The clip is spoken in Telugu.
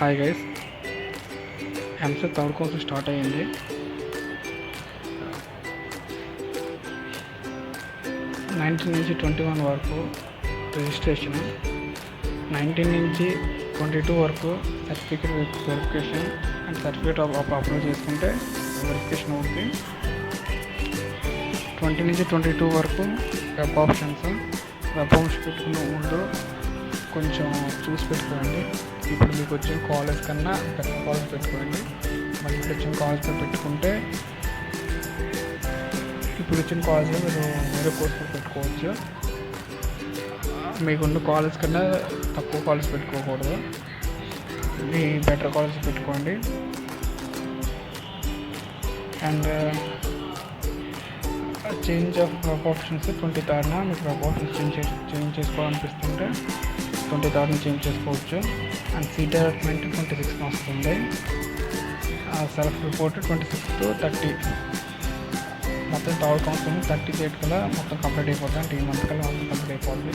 Hi guys, EAMCET third course start అయ్యింది. 19 నుంచి 21 వరకు రిజిస్ట్రేషన్, 19 నుంచి 22 వరకు certificate verification and certificate upload చేసుకుంటే వెరిఫికేషన్ అవుతుంది. 20 నుంచి 22 వరకు వెబ్ ఆప్షన్స్ పెట్టుకునే ముందు కొంచెం చూసి పెట్టుకోండి. ఇప్పుడు మీకు వచ్చిన కాలేజ్ కన్నా పెద్ద కాలేజ్ పెట్టుకోండి. మళ్ళీ ఇప్పుడు వచ్చిన కాలేజ్లో పెట్టుకుంటే ఇప్పుడు వచ్చిన కాలేజ్లో మీరు వేరే కోర్సులు పెట్టుకోవచ్చు. మీకున్న కాలేజ్ కన్నా తక్కువ కాలేజ్ పెట్టుకోకూడదు, మీ బెటర్ కాలేజ్ పెట్టుకోండి. And change of web options 23rd మీకు వెబ్ ఆప్షన్స్ చేంజ్ చేసుకోవాలనిపిస్తుంటే 23rd చేంజ్ చేసుకోవచ్చు. అండ్ సీట్ అలాట్మెంట్ 26 వస్తుంది. సెల్ఫ్ రిపోర్ట్ 26 to 30, మొత్తం థర్డ్ కౌన్సిలింగ్ 30 డేట్ కల్లా మొత్తం కంప్లీట్ అయిపోతుంది. అంటే ఈ మంత్ కల్లా మొత్తం కంప్లీట్ అయిపోతుంది.